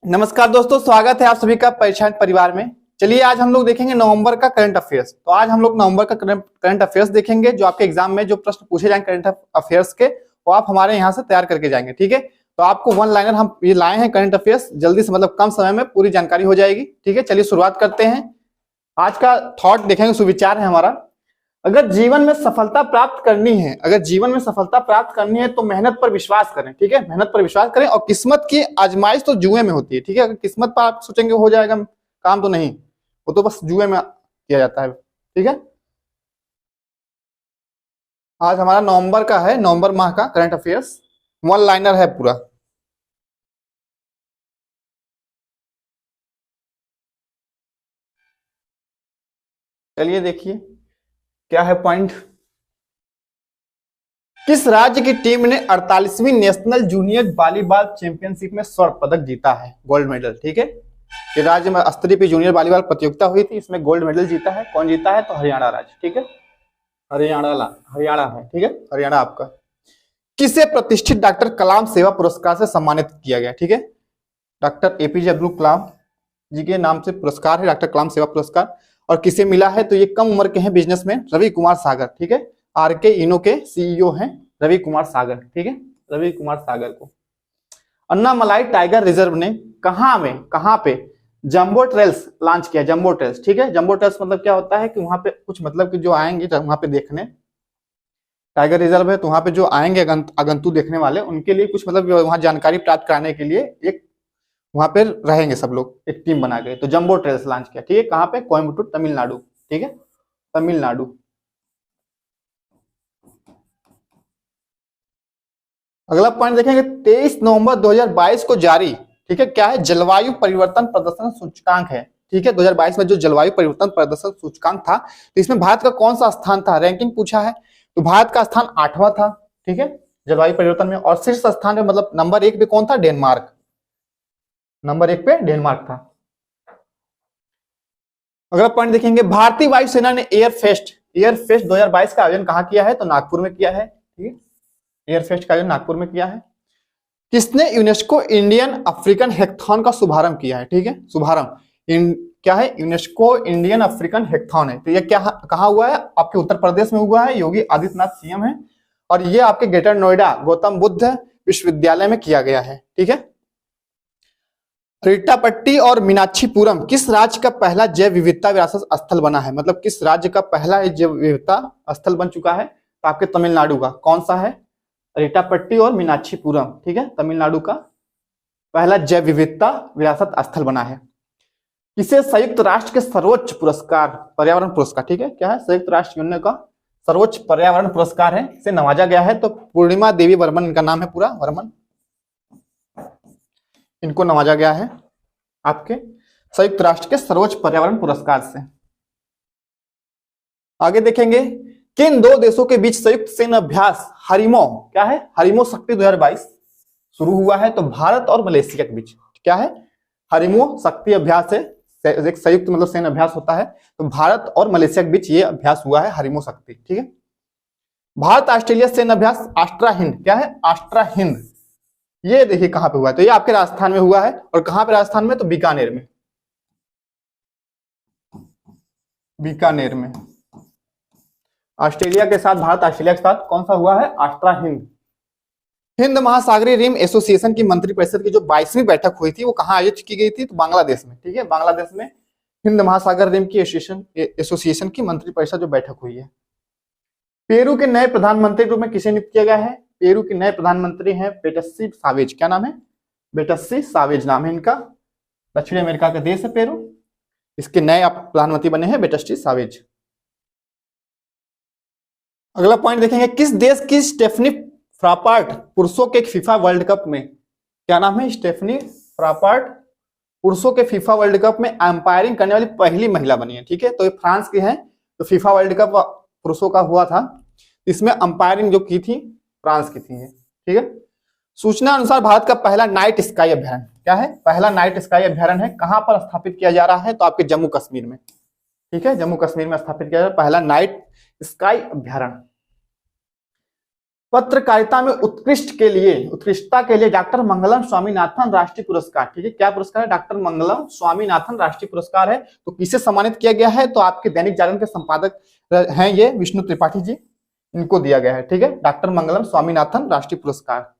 नमस्कार दोस्तों, स्वागत है आप सभी का परीक्षांत परिवार में। चलिए आज हम लोग देखेंगे नवंबर का करंट अफेयर्स। तो आज हम लोग नवंबर का करंट अफेयर्स देखेंगे। जो आपके एग्जाम में जो प्रश्न पूछे जाएंगे करंट अफेयर्स के, वो आप हमारे यहाँ से तैयार करके जाएंगे। ठीक है, तो आपको वन लाइनर हम ये लाए हैं करंट अफेयर्स, जल्दी से मतलब कम समय में पूरी जानकारी हो जाएगी। ठीक है, चलिए शुरुआत करते हैं। आज का थॉट देखेंगे, सुविचार है हमारा। अगर जीवन में सफलता प्राप्त करनी है, तो मेहनत पर विश्वास करें। ठीक है, मेहनत पर विश्वास करें और किस्मत की आजमाइश तो जुए में होती है। ठीक है, अगर किस्मत पर आप सोचेंगे हो जाएगा काम, तो नहीं, वो तो बस जुए में किया जाता है। ठीक है, आज हमारा नवंबर का है, नवंबर माह का करंट अफेयर्स वन लाइनर है पूरा। चलिए देखिए क्या है पॉइंट। किस राज्य की टीम ने 48वीं नेशनल जूनियर वॉलीबॉल चैंपियनशिप में स्वर्ण पदक जीता है, गोल्ड मेडल। ठीक है, ये राज्य में स्तरीय पे जूनियर वॉलीबॉल प्रतियोगिता हुई थी, इसमें गोल्ड मेडल जीता है। कौन जीता है? तो हरियाणा राज्य। ठीक है, हरियाणा है। ठीक है, हरियाणा आपका। किसे प्रतिष्ठित डॉक्टर कलाम सेवा पुरस्कार से सम्मानित किया गया? ठीक है, डॉक्टर एपीजे अब्दुल कलाम जी के नाम से पुरस्कार है, डॉक्टर कलाम सेवा पुरस्कार। और किसे मिला है? तो ये कम उम्र के हैं बिजनेसमैन, रवि कुमार सागर। ठीक है, आरके इनो के सीईओ हैं रवि कुमार सागर। ठीक है, रवि कुमार सागर को अन्नामलाई टाइगर रिजर्व ने कहां पे जंबो ट्रेल्स लॉन्च किया? Jumbo trails. ठीक है, जंबो ट्रेल्स मतलब क्या होता है कि वहां पे कुछ मतलब कि जो आएंगे वहां पे देखने, टाइगर रिजर्व है तो वहां पे जो आएंगे आगंतुक देखने वाले, उनके लिए कुछ मतलब वहां जानकारी प्राप्त कराने के लिए एक वहां पे रहेंगे सब लोग, एक टीम बना के। तो जंबो ट्रेल्स लॉन्च किया। ठीक है, कहां पे? कोयम्बटूर, तमिलनाडु। ठीक है, तमिलनाडु। अगला पॉइंट देखेंगे, 23 नवंबर 2022 को जारी, ठीक है, क्या है? जलवायु परिवर्तन प्रदर्शन सूचकांक है। ठीक है, 2022 में जो जलवायु परिवर्तन प्रदर्शन सूचकांक था, तो इसमें भारत का कौन सा स्थान था? रैंकिंग पूछा है, तो भारत का स्थान 8वां था। ठीक है, जलवायु परिवर्तन में। और शीर्ष स्थान पे मतलब नंबर 1 पे कौन था? डेनमार्क। नंबर 1 पे डेनमार्क था। अगला पॉइंट देखेंगे, भारतीय वायुसेना ने एयर फेस्ट 2022 का आयोजन कहाँ किया है? तो नागपुर में किया है। ठीक है, एयर फेस्ट का आयोजन नागपुर में किया है। किसने यूनेस्को इंडियन अफ्रीकन हैकाथॉन का शुभारंभ किया है? ठीक है, शुभारंभ क्या है? यूनेस्को इंडियन अफ्रीकन हैकाथॉन है। तो ये क्या कहाँ हुआ है? आपके उत्तर प्रदेश में हुआ है, योगी आदित्यनाथ सीएम है। और ये आपके ग्रेटर नोएडा गौतम बुद्ध विश्वविद्यालय में किया गया है। ठीक है, रिट्टापट्टी और मीनाक्षीपुरम किस राज्य का पहला जैव विविधता विरासत स्थल बना है? मतलब किस राज्य का पहला जैव विविधता स्थल बन चुका है? तो आपके तमिलनाडु का। कौन सा है? रिट्टापट्टी और मीनाक्षीपुरम। ठीक है, तमिलनाडु का पहला जैव विविधता विरासत स्थल बना है। किसे संयुक्त राष्ट्र के सर्वोच्च पुरस्कार, पर्यावरण पुरस्कार, ठीक है, क्या है? संयुक्त राष्ट्र यूनियन का सर्वोच्च पर्यावरण पुरस्कार है, इसे नवाजा गया है। तो पूर्णिमा देवी वर्मन इनका नाम है पूरा, वर्मन, इनको नवाजा गया है आपके संयुक्त राष्ट्र के सर्वोच्च पर्यावरण पुरस्कार से। आगे देखेंगे, किन दो देशों के बीच संयुक्त सैन्य अभ्यास हरिमो, क्या है? हरिमो शक्ति 2022 शुरू हुआ है। तो भारत और मलेशिया के बीच क्या है? हरिमो शक्ति अभ्यास है, एक संयुक्त मतलब सैन्य अभ्यास होता है। तो भारत और मलेशिया के बीच ये अभ्यास हुआ है, हरिमो शक्ति। ठीक है, भारत ऑस्ट्रेलिया सैन्य अभ्यास आस्ट्रा हिंद, क्या है? आस्ट्रा हिंद, ये देखिए कहां पे हुआ है? तो ये आपके राजस्थान में हुआ है। और कहां पे? राजस्थान में, तो बीकानेर में। बीकानेर में ऑस्ट्रेलिया के साथ, भारत ऑस्ट्रेलिया के साथ कौन सा हुआ है? आस्ट्रा हिंद। हिंद महासागरीय रिम एसोसिएशन की मंत्रिपरिषद की जो 22वीं बैठक हुई थी, वो कहां आयोजित की गई थी? तो बांग्लादेश में। ठीक है, बांग्लादेश में हिंद महासागर रिम की एसोसिएशन की मंत्रिपरिषद जो बैठक हुई है। पेरू के नए प्रधानमंत्री के रूप में किसे नियुक्त किया गया है? पेरू के नए प्रधानमंत्री हैं बेटस्सी सावेज। क्या नाम है? बेटस्सी सावेज नाम है इनका। दक्षिण अमेरिका का देश है पेरू, इसके नए प्रधानमंत्री बने हैं बेटस्सी सावेज। अगला पॉइंट देखेंगे, किस देश की स्टेफनी फ्रापार्ट पुरुषों के फीफा वर्ल्ड कप में, क्या नाम है? स्टेफनी फ्रापार्ट पुरुषों के फीफा वर्ल्ड कप में अंपायरिंग करने वाली पहली महिला बनी है। ठीक है, तो ये फ्रांस की है। तो फीफा वर्ल्ड कप पुरुषों का हुआ था, इसमें अंपायरिंग जो की थी फ्रांस की थी। ठीक है, सूचना अनुसार भारत का पहला नाइट स्काई अभ्यारण्य, क्या है? पहला नाइट स्काई अभ्यारण्य है, कहां पर स्थापित किया जा रहा है? तो आपके जम्मू कश्मीर में। ठीक है, जम्मू कश्मीर में स्थापित किया जा रहा है पहला नाइट स्काई अभ्यारण्य। पत्रकारिता में उत्कृष्टता के लिए डॉक्टर मंगलम स्वामीनाथन राष्ट्रीय पुरस्कार, ठीक है, क्या पुरस्कार है? डॉक्टर मंगलम स्वामीनाथन राष्ट्रीय पुरस्कार है। तो किसे सम्मानित किया गया है? तो आपके दैनिक जागरण के संपादक हैं ये विष्णु त्रिपाठी जी, इनको दिया गया है, ठीक है, डॉक्टर मंगलम स्वामीनाथन राष्ट्रीय पुरस्कार।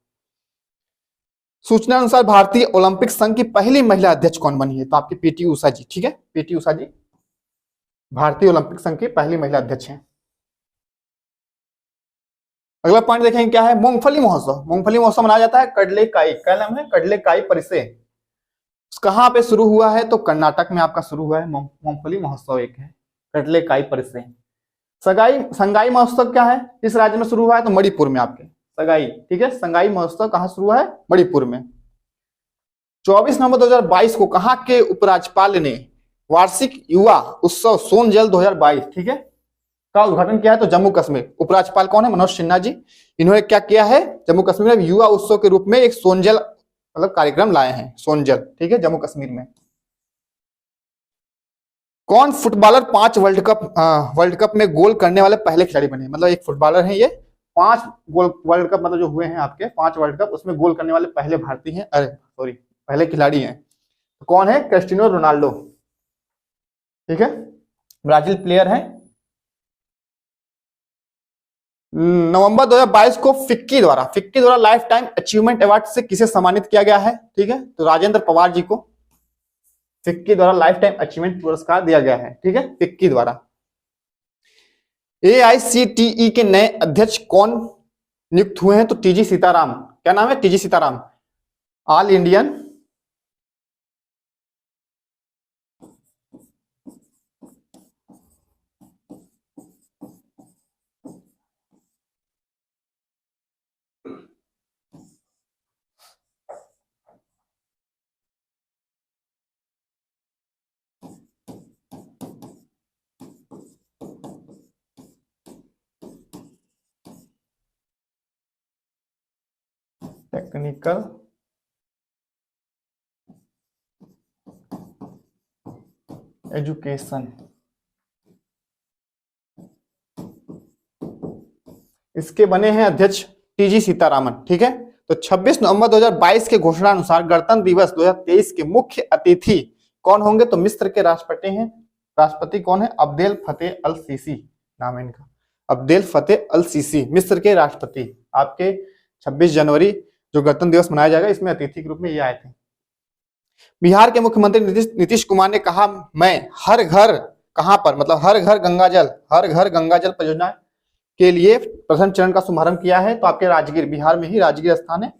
सूचना अनुसार भारतीय ओलंपिक संघ की पहली महिला अध्यक्ष कौन बनी है? तो आपकी पीटी उषा जी, ठीक है, पीटी उषा जी भारतीय ओलंपिक संघ की पहली महिला अध्यक्ष हैं। अगला पॉइंट देखेंगे क्या है? मूंगफली महोत्सव। मूंगफली महोत्सव मनाया जाता है कडलेकाई, क्या नाम है? कडलेकाई परिसे। कहां पे शुरू हुआ है? तो कर्नाटक में आपका शुरू हुआ है मूंगफली महोत्सव, एक है कडलेकाई परिसे। संगाई महोत्सव क्या है? किस राज्य में शुरू हुआ है? तो मणिपुर में आपके संगाई, ठीक है, संगाई महोत्सव कहां शुरू हुआ है? मणिपुर में। 24 नवंबर 2022 को कहां के उपराज्यपाल ने वार्षिक युवा उत्सव सोनजल 2022, ठीक है, का उद्घाटन किया है? तो जम्मू कश्मीर। उपराज्यपाल कौन है? मनोज सिन्हा जी। इन्होंने क्या किया है? जम्मू कश्मीर में युवा उत्सव के रूप में एक सोनजल मतलब कार्यक्रम लाए हैं, सोनजल, ठीक है, जम्मू कश्मीर में। कौन फुटबॉलर 5 वर्ल्ड कप में गोल करने वाले पहले खिलाड़ी बने? मतलब एक फुटबॉलर है ये, 5 गोल वर्ल्ड कप मतलब जो हुए हैं आपके 5 वर्ल्ड कप, उसमें गोल करने वाले पहले भारतीय हैं, पहले खिलाड़ी हैं। तो कौन है? क्रिस्टियानो रोनाल्डो, ठीक है, ब्राजील प्लेयर है। नवंबर 2022 को फिक्की द्वारा लाइफ टाइम अचीवमेंट अवार्ड से किसे सम्मानित किया गया है? ठीक है, तो राजेंद्र पवार जी को फिक्की द्वारा लाइफ टाइम अचीवमेंट पुरस्कार दिया गया है, ठीक है, फिक्की द्वारा। AICTE के नए अध्यक्ष कौन नियुक्त हुए हैं? तो टीजी सीताराम। क्या नाम है? TG Sitaram, all Indian technical education, इसके बने हैं अध्यक्ष टीजी सीतारामन, ठीक है। तो 26 नवंबर 2022 के घोषणा अनुसार गणतंत्र दिवस 2023 के मुख्य अतिथि कौन होंगे? तो मिस्र के राष्ट्रपति हैं। राष्ट्रपति कौन है? अब्देल फतेह अल सीसी नाम है इनका, अब्देल फतेह अल सीसी मिस्र के राष्ट्रपति। आपके 26 जनवरी जो गणतंत्र दिवस मनाया जाएगा, इसमें अतिथि के रूप में ये आए थे। बिहार के मुख्यमंत्री नीतीश कुमार ने कहा, मैं हर घर कहां पर, मतलब हर घर गंगा जल परियोजना के लिए प्रथम चरण का शुभारंभ किया है। तो आपके राजगीर, बिहार में ही राजगीर स्थान है,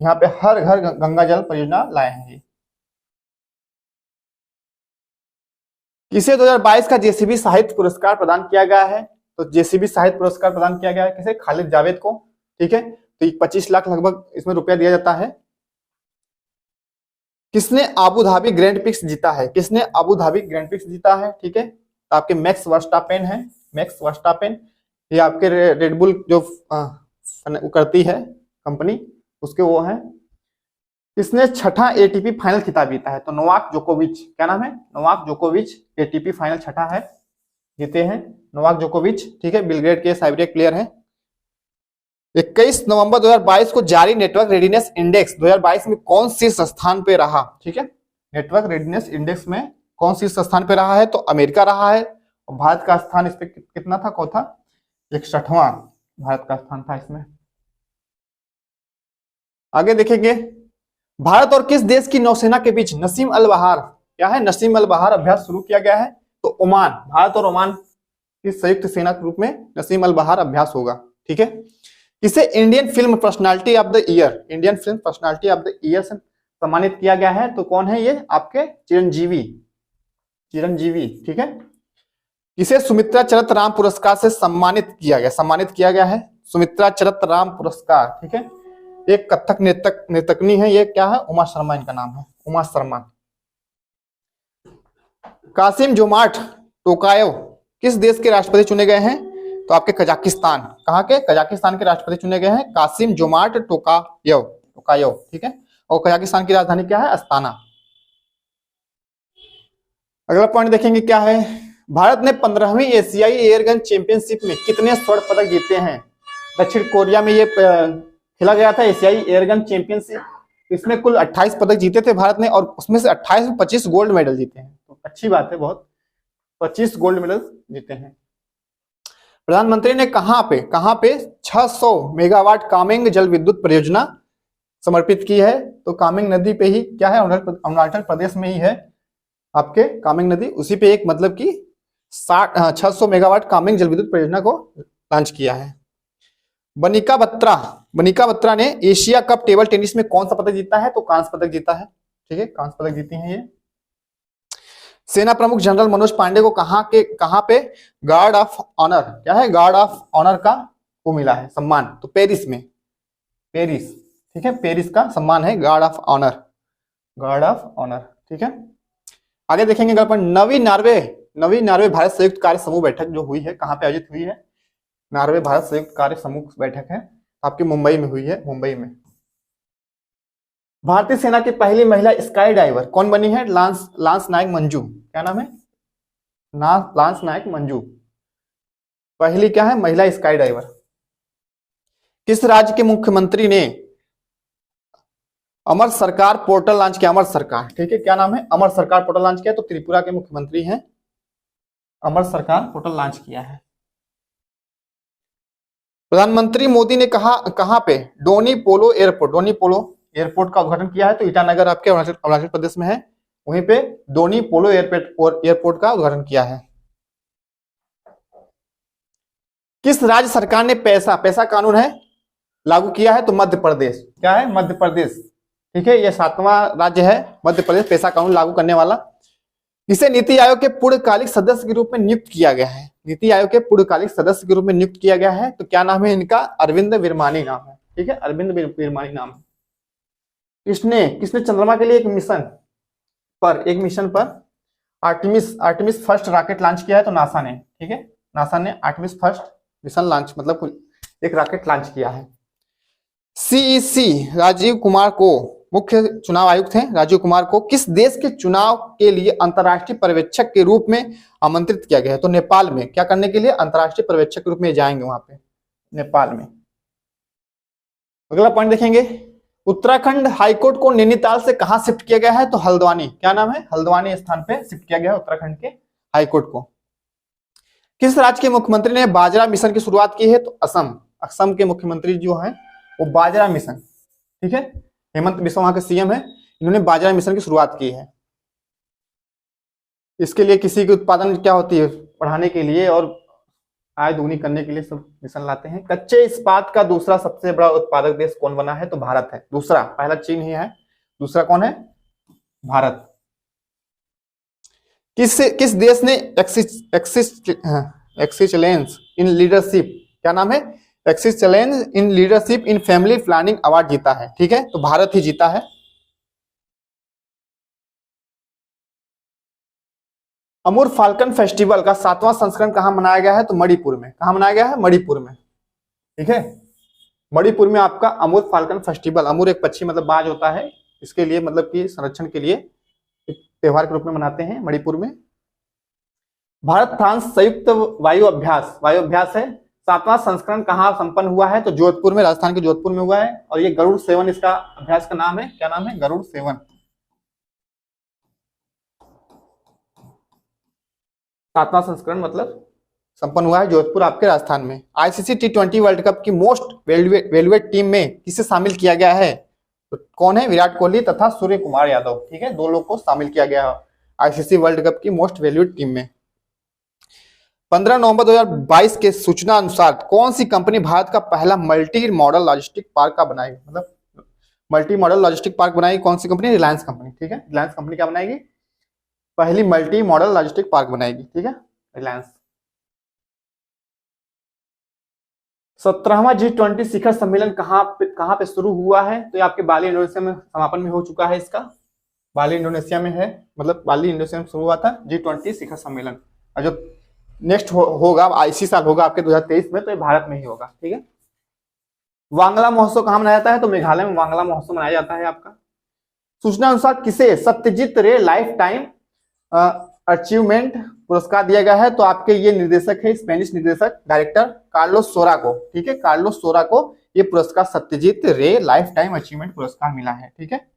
यहाँ पे हर घर गंगा जल परियोजना लाए हैं। किसे 2022 का जेसीबी साहित्य पुरस्कार प्रदान किया गया है? तो जेसीबी साहित्य पुरस्कार प्रदान किया गया है किसे? खालिद जावेद को, ठीक है। तो 25 लाख लगभग इसमें रुपया दिया जाता है। किसने अबू धाबी ग्रैंड प्रिक्स जीता है? किसने अबू धाबी ग्रैंड प्रिक्स जीता है? ठीक है, तो आपके मैक्स वर्स्टापेन है, मैक्स वर्स्टापेन। ये आपके रेडबुल जो करती है कंपनी, उसके वो है। किसने छठा एटीपी फाइनल खिताब जीता है? तो नोवाक जोकोविच। क्या नाम है? नोवाक जोकोविच। एटीपी फाइनल छठा है, जीते हैं नोवाक जोकोविच, ठीक है, बेलग्रेड के साइबेरिया प्लेयर हैं। 21 नवंबर 2022 को जारी नेटवर्क रेडीनेस इंडेक्स 2022 में कौन शीर्ष स्थान पे रहा? ठीक है, नेटवर्क रेडीनेस इंडेक्स में कौन शीर्ष स्थान पे रहा है? तो अमेरिका रहा है। और भारत का स्थान इस पे कितना था? कौन था? 61वां भारत का स्थान था इसमें। आगे देखेंगे, भारत और किस देश की नौसेना के बीच नसीम अल बहार, क्या है? नसीम अल बहार अभ्यास शुरू किया गया है। तो ओमान, भारत और ओमान की संयुक्त सेना के रूप में नसीम अल बहार अभ्यास होगा, ठीक है। किसे Indian film personality of the year, Indian film personality of the year से सम्मानित किया गया है? तो कौन है ये? आपके चिरंजीवी, ठीक है। किसे सुमित्रा चरत राम पुरस्कार से सम्मानित किया गया है? सुमित्रा चरत राम पुरस्कार, ठीक है। एक कथक नर्तकनी है, ये क्या है? उमा शर्मा इनका नाम है, उमा शर्मा। कासिम जोमार्ट टोकायव किस देश के राष्ट्रपति चुने गए हैं? तो आपके कजाकिस्तान, कहाँ के? कजाकिस्तान के राष्ट्रपति चुने गए हैं कासिम जोमार्ट टोकायव, ठीक है। और कजाकिस्तान की राजधानी क्या है? अस्ताना। अगला पॉइंट देखेंगे क्या है, भारत ने 15वीं एशियाई एयरगन चैंपियनशिप में कितने स्वर्ण पदक जीते हैं? दक्षिण कोरिया में ये खेला गया था एशियाई एयरगन चैंपियनशिप। इसमें कुल 28 पदक जीते थे भारत ने, और उसमें से 28 में 25 गोल्ड मेडल जीते हैं, तो अच्छी बात है बहुत, 25 गोल्ड मेडल जीते हैं। प्रधानमंत्री ने कहां पे 600 मेगावाट कामेंग जल विद्युत परियोजना समर्पित की है? तो कामेंग नदी पे ही क्या है, अरुणाचल प्रदेश में ही है आपके कामेंग नदी, उसी पे एक मतलब कि 600 मेगावाट कामेंग जल विद्युत परियोजना को लॉन्च किया है। बनिका बत्रा ने एशिया कप टेबल टेनिस में कौन सा पदक जीता है? तो कांस्य पदक जीता है, ठीक है, कांस्य पदक जीती हैं ये। सेना प्रमुख जनरल मनोज पांडे को कहां पे गार्ड ऑफ ऑनर, क्या है, गार्ड ऑफ ऑनर का वो मिला है सम्मान? तो पेरिस में, पेरिस, ठीक है, पेरिस का सम्मान है guard of honour, guard of honour, ठीक है। आगे देखेंगे अगर अपन नवी नार्वे भारत संयुक्त कार्य समूह बैठक जो हुई है, कहां पे आयोजित हुई है? नार्वे भारत संयुक्त कार्य समूह बैठक है आपकी मुंबई में हुई है, मुंबई में। भारतीय सेना की पहली महिला स्काई डाइवर कौन बनी है? लांस नायक मंजू, क्या नाम है? लांस नायक मंजू, पहली क्या है, महिला स्काई डाइवर। किस राज्य के मुख्यमंत्री ने अमर सरकार पोर्टल लॉन्च किया? अमर सरकार, ठीक है, क्या नाम है? अमर सरकार पोर्टल लॉन्च किया, तो त्रिपुरा के मुख्यमंत्री हैं, अमर सरकार पोर्टल लॉन्च किया है। प्रधानमंत्री मोदी ने कहां पे डोनी पोलो एयरपोर्ट का उद्घाटन किया है? तो ईटानगर आपके अरुणाचल प्रदेश में है, वहीं पे डोनी पोलो एयरपोर्ट का उद्घाटन किया है। किस राज्य सरकार ने पैसा कानून है लागू किया है? तो मध्य प्रदेश, क्या है, मध्य प्रदेश, ठीक है, ये 7वां राज्य है मध्य प्रदेश पैसा कानून लागू करने वाला। इसे नीति आयोग के पूर्णकालिक सदस्य के रूप में नियुक्त किया गया है, नीति आयोग के पूर्णकालिक सदस्य के रूप में नियुक्त किया गया है, तो क्या नाम है इनका? अरविंद विरमानी नाम है, ठीक है, अरविंद विरमानी नाम है। किसने चंद्रमा के लिए एक मिशन पर आर्टेमिस फर्स्ट रॉकेट लॉन्च किया है? तो नासा ने, ठीक है, नासा ने आर्टेमिस फर्स्ट मिशन लॉन्च मतलब एक रॉकेट लॉन्च किया है। सीईसी राजीव कुमार को, मुख्य चुनाव आयुक्त हैं राजीव कुमार को, किस देश के चुनाव के लिए अंतर्राष्ट्रीय पर्यवेक्षक के रूप में आमंत्रित किया गया है? तो नेपाल में, क्या करने के लिए? अंतर्राष्ट्रीय पर्यवेक्षक के रूप में जाएंगे वहां पे, नेपाल में। अगला पॉइंट देखेंगे, उत्तराखंड हाईकोर्ट को नैनीताल से कहां शिफ्ट किया गया है? तो हल्द्वानी, क्या नाम है? हल्द्वानी स्थान पे शिफ्ट किया गया है उत्तराखंड के हाईकोर्ट को। किस राज्य के मुख्यमंत्री ने बाजरा मिशन की शुरुआत की है? तो असम के मुख्यमंत्री जो है वो बाजरा मिशन, ठीक है, हेमंत बिस्वा वहां के सीएम है, इन्होंने बाजरा मिशन की शुरुआत की है। इसके लिए किसी की उत्पादन क्या होती है, बढ़ाने के लिए और आय दोगुनी करने के लिए सब मिशन लाते हैं। कच्चे इस्पात का दूसरा सबसे बड़ा उत्पादक देश कौन बना है? तो भारत है, दूसरा, पहला चीन ही है, दूसरा कौन है? भारत। किस देश ने एक्सीलेंस इन लीडरशिप, क्या नाम है? Excellence in leadership in family planning award जीता है, ठीक है, तो भारत ही जीता है। अमूर फाल्कन फेस्टिवल का 7वां संस्करण कहां मनाया गया है? तो मणिपुर में, कहां मनाया गया है? मणिपुर में, ठीक है, मणिपुर में आपका अमूर फाल्कन फेस्टिवल, अमूर एक पक्षी मतलब बाज होता है, इसके लिए मतलब कि संरक्षण के लिए एक त्योहार के रूप में मनाते हैं मणिपुर में। भारत फ्रांस संयुक्त वायु अभ्यास है, 7वां संस्करण कहां संपन्न हुआ है? तो जोधपुर में, राजस्थान के जोधपुर में हुआ है, और ये गरुड़ सेवन इसका अभ्यास का नाम है, क्या नाम है? गरुड़ सेवन। 7वां संस्करण मतलब संपन्न हुआ है जोधपुर आपके राजस्थान में। आईसीसी T20 वर्ल्ड कप की मोस्ट वेलवेट टीम में किसे शामिल किया गया है? तो कौन है? विराट कोहली तथा सूर्य कुमार यादव, ठीक है, दो लोग को शामिल किया गया है आईसीसी वर्ल्ड कप की मोस्ट वेलवेट टीम में। 15 नवंबर 2022 के सूचना अनुसार कौन सी कंपनी भारत का पहला मल्टी मॉडल लॉजिस्टिक पार्क का बनाएगी? मतलब मल्टी मॉडल लॉजिस्टिक पार्क बनाएगी कौन सी कंपनी? रिलायंस कंपनी, ठीक है, रिलायंस कंपनी क्या बनाएगी? पहली मल्टी मॉडल लॉजिस्टिक पार्क बनाएगी, ठीक है, रिलायंस। 17वां G20 शिखर सम्मेलन कहां पे शुरू हुआ है? तो ये आपके बाली इंडोनेशिया में समापन में हो चुका है, इसका बाली इंडोनेशिया में है, मतलब बाली इंडोनेशिया में शुरू हुआ था G20 शिखर सम्मेलन, और जो नेक्स्ट होगा इसी साल होगा आपके 2023 में, तो ये भारत में ही होगा, ठीक है। वांगला महोत्सव कहां मनाया जाता है? तो मेघालय में वांगला महोत्सव मनाया जाता है आपका। सूचना अनुसार किसे सत्यजीत रे लाइफ टाइम अचीवमेंट पुरस्कार दिया गया है? तो आपके ये निर्देशक है, स्पेनिश निर्देशक डायरेक्टर कार्लोस सोरा को, ठीक है, कार्लोस सोरा को ये पुरस्कार सत्यजीत रे लाइफ टाइम अचीवमेंट पुरस्कार मिला है, ठीक है,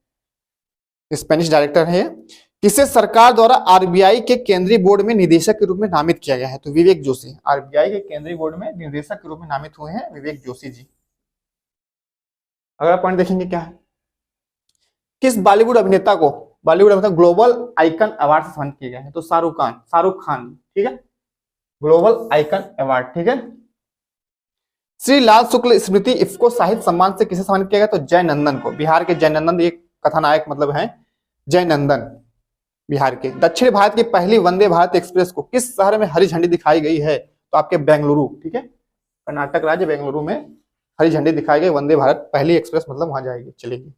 स्पेनिश डायरेक्टर है। किसे सरकार द्वारा आरबीआई के केंद्रीय बोर्ड में निदेशक के रूप में नामित किया गया है? तो विवेक जोशी, आरबीआई के केंद्रीय बोर्ड में निदेशक के रूप में नामित हुए हैं विवेक जोशी जी। अगला पॉइंट देखेंगे क्या है, किस बॉलीवुड अभिनेता को ग्लोबल आइकन अवार्ड से सम्मानित किया गया है? तो शाहरुख खान, ठीक है, ग्लोबल आइकन अवार्ड, ठीक है। श्री लाल शुक्ल स्मृति इफ्को साहित्य सम्मान से किसे सम्मानित किया गया? तो जय नंदन को, बिहार के जय नंदन एक कथानायक मतलब है जय नंदन, बिहार के। दक्षिण भारत की पहली वंदे भारत एक्सप्रेस को किस शहर में हरी झंडी दिखाई गई है? तो आपके बेंगलुरु, ठीक है, कर्नाटक राज्य बेंगलुरु में हरी झंडी दिखाई गई, वंदे भारत पहली एक्सप्रेस मतलब वहां जाएगी, चलेगी।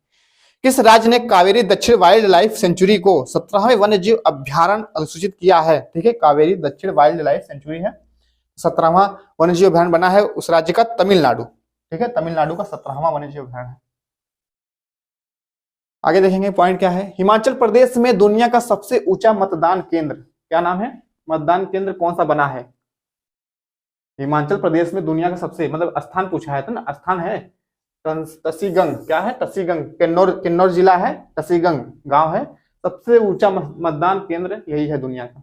किस राज्य ने कावेरी दक्षिण वाइल्ड लाइफ सेंचुरी को 17वें वन्य जीव अभ्यारण्य अधिसूचित किया है? ठीक है, कावेरी दक्षिण वाइल्ड लाइफ सेंचुरी है, 17वां वन्य जीव अभ्यारण्य बना है उस राज्य का तमिलनाडु, ठीक है, तमिलनाडु का 17वां वन्य जीव अभ्यारण्य है। आगे देखेंगे पॉइंट क्या है, हिमाचल प्रदेश में दुनिया का सबसे ऊंचा मतदान केंद्र, क्या नाम है, मतदान केंद्र कौन सा बना है? हिमाचल प्रदेश में दुनिया का सबसे, मतलब स्थान पूछा है तो ना, स्थान है टसीगंग, क्या है टसीगंग, किन्नौर जिला है, टसीगंग गांव है, सबसे ऊंचा मतदान केंद्र यही है दुनिया का।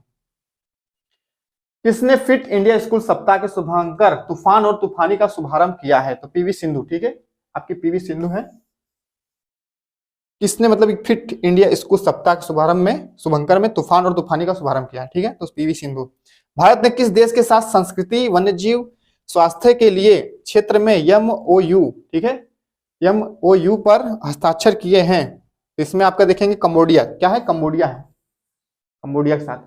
किसने फिट इंडिया स्कूल सप्ताह के शुभांकर तूफान और तूफानी का शुभारंभ किया है? तो पीवी सिंधु, ठीक है, आपकी पीवी सिंधु है। किसने मतलब फिट इंडिया स्कूल सप्ताह के शुभारंभ में शुभंकर में तूफान और तूफानी का शुभारंभ किया है, ठीक है, तो पीवी सिंधु। भारत ने किस देश के साथ संस्कृति वन्यजीव स्वास्थ्य के लिए क्षेत्र में MOU, ठीक है, MOU पर हस्ताक्षर किए हैं? इसमें आपका देखेंगे कंबोडिया, क्या है, कंबोडिया है, कंबोडिया के साथ।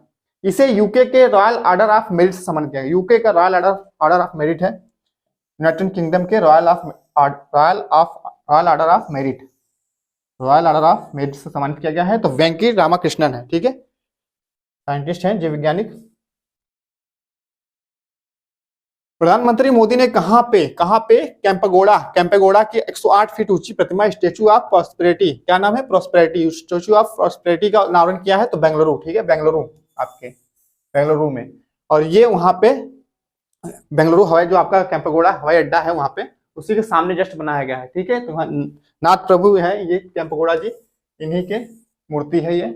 इसे यूके के रॉयल ऑर्डर ऑफ मेरिट से सम्मानित किया गया, यूके का रॉयल ऑर्डर ऑफ मेरिट है, यूनाइटेड किंगडम के रॉयल ऑर्डर ऑफ मेरिट से सम्मानित किया गया है। तो वेंकी रामाकृष्णन है, ठीक है, साइंटिस्ट हैं, जीव वैज्ञानिक। प्रधानमंत्री मोदी ने कहां पे कैंपेगोड़ा की 108 फीट ऊंची प्रतिमा स्टेचू ऑफ प्रॉस्पेरिटी, क्या नाम है, प्रॉस्पेरिटी, स्टेचू ऑफ प्रॉस्पेरिटी का अनावरण किया है? तो बेंगलुरु, ठीक है, बेंगलुरु, आपके बेंगलुरु में। और ये वहां पे बेंगलुरु हवाई जो आपका कैंपेगोड़ा हवाई अड्डा है वहां पे उसी के सामने जस्ट बनाया गया है, ठीक है। तो नाथ प्रभु है ये कैंपेगोड़ा जी, इन्हीं के मूर्ति है ये।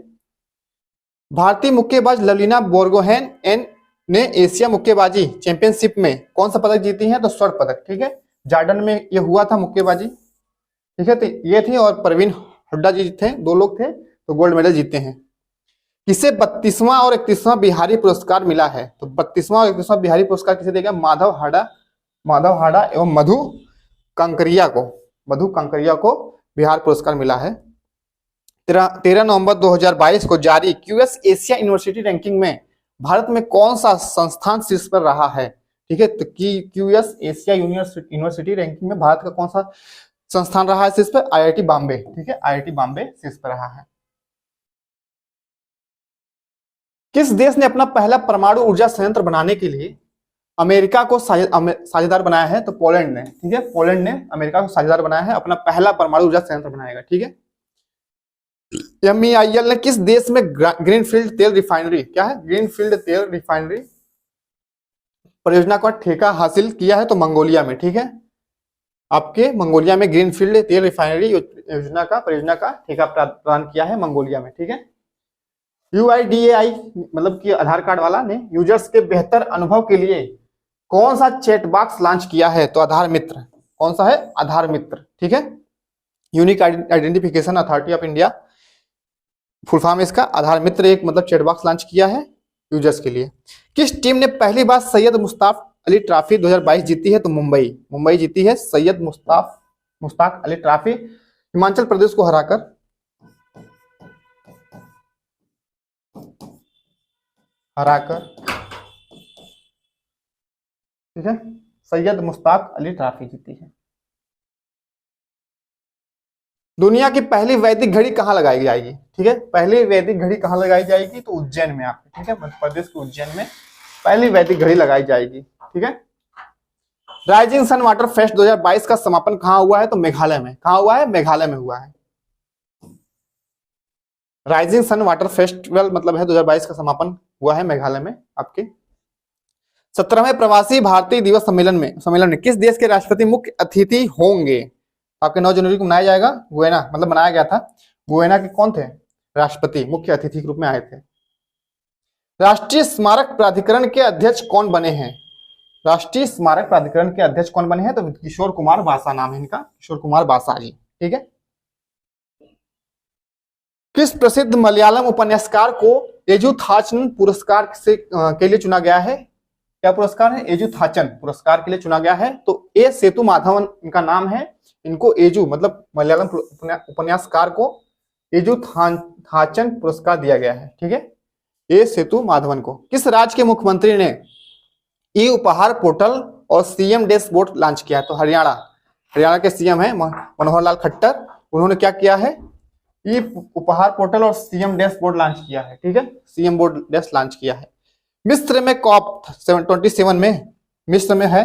भारतीय मुक्केबाज लवलीना बोरगोहेन ने एशिया मुक्केबाजी चैंपियनशिप में कौन सा पदक जीती है? तो स्वर्ण पदक, ठीक है, जॉर्डन में ये हुआ था मुक्केबाजी, ठीक है, तो ये थी और प्रवीण हुड्डा जी थे, दो लोग थे, तो गोल्ड मेडल जीते हैं। किसे 32वां और 31वां बिहारी पुरस्कार मिला है? तो 32वां और 31वां बिहारी पुरस्कार किसे देगा? माधव हाड़ा एवं मधु कंकरिया को बिहार पुरस्कार मिला है। 13 नवंबर 2022 को जारी क्यूएस एशिया यूनिवर्सिटी रैंकिंग में भारत में कौन सा संस्थान शीर्ष पर रहा है? ठीक है, तो क्यूएस एशिया यूनिवर्सिटी रैंकिंग में भारत का कौन सा संस्थान रहा है शीर्ष पर? आईआईटी बॉम्बे, ठीक है, आईआईटी बॉम्बे शीर्ष पर रहा है। किस देश ने अपना पहला परमाणु ऊर्जा संयंत्र बनाने के लिए अमेरिका को साझेदार बनाया है? तो पोलैंड ने, ठीक है, पोलैंड ने अमेरिका को साझेदार बनाया है, अपना पहला परमाणु ऊर्जा संयंत्र बनाएगा, ठीक है। MEIL ने किस देश में ग्रीनफील्ड तेल रिफाइनरी, क्या है, ग्रीनफील्ड तेल रिफाइनरी परियोजना का ठेका हासिल किया है? तो मंगोलिया में, ठीक है, आपके मंगोलिया में ग्रीनफील्ड तेल रिफाइनरी परियोजना का ठेका प्रदान किया है मंगोलिया में, ठीक है। UIDAI मतलब कि आधार कार्ड वाला ने यूजर्स के बेहतर अनुभव के लिए कौन सा चैट बॉक्स लॉन्च किया है? तो आधार मित्र, कौन सा है? आधार मित्र, ठीक है, unique identification authority of India full form इसका। आधार मित्र एक मतलब चैट बॉक्स लॉन्च किया है यूजर्स के लिए। किस टीम ने पहली बार सैयद मुश्ताक अली ट्रॉफी 2022 जीती है? तो मुंबई जीती है सैयद मुश्ताक अली ट्रॉफी हिमाचल प्रदेश को हराकर। ठीक है, सैयद मुश्ताक अली ट्रॉफी जीती है। दुनिया की पहली वैदिक घड़ी कहाँ लगाई जाएगी? ठीक है, पहली वैदिक घड़ी कहाँ लगाई जाएगी? तो उज्जैन में आपके, ठीक है, मध्य प्रदेश के उज्जैन में पहली वैदिक घड़ी लगाई जाएगी, ठीक है। राइजिंग सन वाटर फेस्ट 2022 का समापन कहाँ हुआ है? तो मेघालय में। कहाँ हुआ है? मेघालय में हुआ है। राइजिंग सन वाटर फेस्टिवल मतलब है 2022 का समापन हुआ है मेघालय में आपके। 17वें प्रवासी भारतीय दिवस सम्मेलन में किस देश के राष्ट्रपति मुख्य अतिथि होंगे? आपके 9 जनवरी को मनाया जाएगा। गुयेना मतलब बनाया गया था। गुयेना के कौन थे राष्ट्रपति, मुख्य अतिथि के रूप में आए थे। राष्ट्रीय स्मारक प्राधिकरण के अध्यक्ष कौन बने हैं? राष्ट्रीय स्मारक प्राधिकरण के अध्यक्ष कौन बने हैं? तो किशोर कुमार बासा नाम है इनका, किशोर कुमार बासा जी। ठीक है। किस प्रसिद्ध मलयालम उपन्यासकार को एजुथाचन पुरस्कार के लिए चुना गया है? क्या पुरस्कार है? एजुथाचन पुरस्कार के लिए चुना गया है। तो ए सेतु माधवन इनका नाम है। इनको एजु मतलब मलयालम उपन्यासकार को एजुथाचन पुरस्कार दिया गया है। ठीक है, ए सेतु माधवन को। किस राज्य के मुख्यमंत्री ने ई उपहार पोर्टल और सीएम डैशबोर्ड लॉन्च किया है? तो हरियाणा के सीएम है मनोहर लाल खट्टर। उन्होंने क्या किया है? ई उपहार पोर्टल और सीएम डैशबोर्ड लॉन्च किया है। ठीक है, सीएम बोर्ड डैश लॉन्च किया है। मिस्र में कॉप 27 में मिस्र में है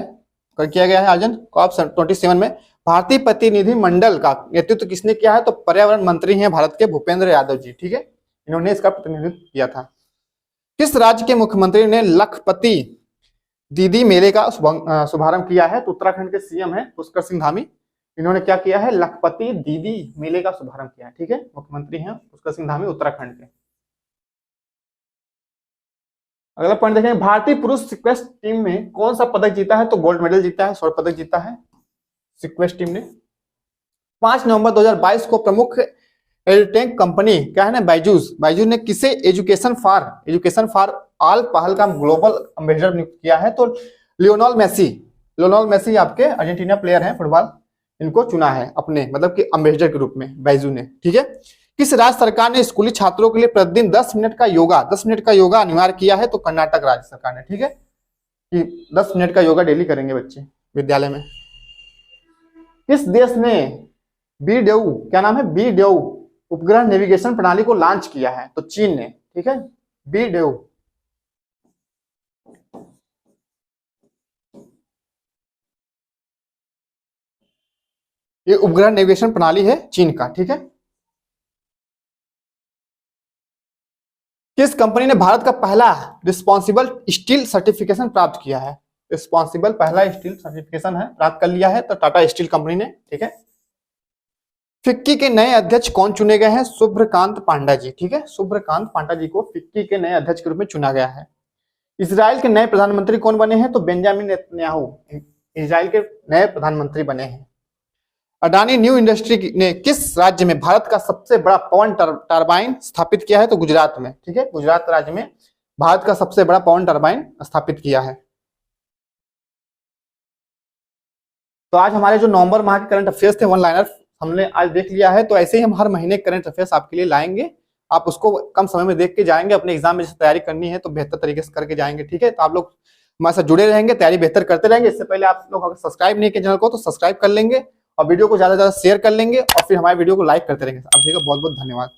किया गया है आयोजन। कॉप 27 में भारतीय प्रतिनिधि मंडल का नेतृत्व किसने किया है? तो पर्यावरण मंत्री हैं भारत के भूपेंद्र यादव जी। ठीक है, इन्होंने इसका प्रतिनिधित्व किया था। किस राज्य के मुख्यमंत्री ने लखपति दीदी मेले का शुभारंभ किया है? तो उत्तराखंड के सीएम है पुष्कर सिंह धामी। इन्होंने क्या किया है? लखपति दीदी मेले का शुभारंभ किया है। ठीक है, मुख्यमंत्री हैं पुष्कर सिंह धामी उत्तराखंड के। अगला पॉइंट देखें, भारतीय पुरुष सिक्वेस्ट टीम में कौन सा पदक जीता है? तो गोल्ड मेडल जीता है, स्वर्ण पदक जीता है सिक्वेस्ट टीम ने। 5 नवंबर 2022 को प्रमुख एडटेक कंपनी क्या है ना, बायजूस ने किसे एजुकेशन फॉर ऑल पहल का ग्लोबल एम्बेसडर नियुक्त किया है? तो लियोनेल मेसी आपके अर्जेंटीना प्लेयर हैं फुटबॉल, इनको चुना है अपने मतलब कि एम्बेसडर के रूप में बायजू ने। ठीक है। किस राज्य सरकार ने स्कूली छात्रों के लिए प्रतिदिन 10 मिनट का योगा अनिवार्य किया है? तो कर्नाटक राज्य सरकार ने। ठीक है, कि 10 मिनट का योगा डेली करेंगे बच्चे विद्यालय में। किस देश ने बीडेऊ, क्या नाम है, बीडेऊ उपग्रह नेविगेशन प्रणाली को लॉन्च किया है? तो चीन ने। ठीक है, बीडेऊ। ये उपग्रह नेविगेशन प्रणाली है चीन का। ठीक है। किस कंपनी ने भारत का पहला रिस्पॉन्सिबल स्टील सर्टिफिकेशन प्राप्त किया है? रिस्पॉन्सिबल पहला स्टील सर्टिफिकेशन है प्राप्त कर लिया है, तो टाटा स्टील कंपनी ने। ठीक है। फिक्की के नए अध्यक्ष कौन चुने गए हैं? शुभ्रकांत पांडा जी। ठीक है, शुभ्रकांत पांडा जी को फिक्की के नए अध्यक्ष के रूप में चुना गया है। इजराइल के नए प्रधानमंत्री कौन बने हैं? तो बेंजामिन नेतन्याहू इजराइल के नए प्रधानमंत्री बने हैं। अडानी न्यू इंडस्ट्री ने किस राज्य में भारत का सबसे बड़ा पवन टरबाइन स्थापित किया है? तो गुजरात में। ठीक है, गुजरात राज्य में भारत का सबसे बड़ा पवन टरबाइन स्थापित किया है। तो आज हमारे जो नवंबर माह के करंट अफेयर्स थे वन लाइनर हमने आज देख लिया है। तो ऐसे ही हम हर महीने करंट अफेयर्स आपके लिए लाएंगे। आप उसको कम समय में देख के जाएंगे। अपने एग्जाम में जैसे तैयारी करनी है तो बेहतर तरीके से करके जाएंगे। ठीक है, तो आप लोग हमारे साथ जुड़े रहेंगे, तैयारी बेहतर करते रहेंगे। इससे पहले आप लोग अगर सब्सक्राइब नहीं किए चैनल को तो सब्सक्राइब कर लेंगे और वीडियो को ज्यादा से ज्यादा शेयर कर लेंगे और फिर हमारे वीडियो को लाइक करते रहेंगे। आप सभी का बहुत बहुत धन्यवाद।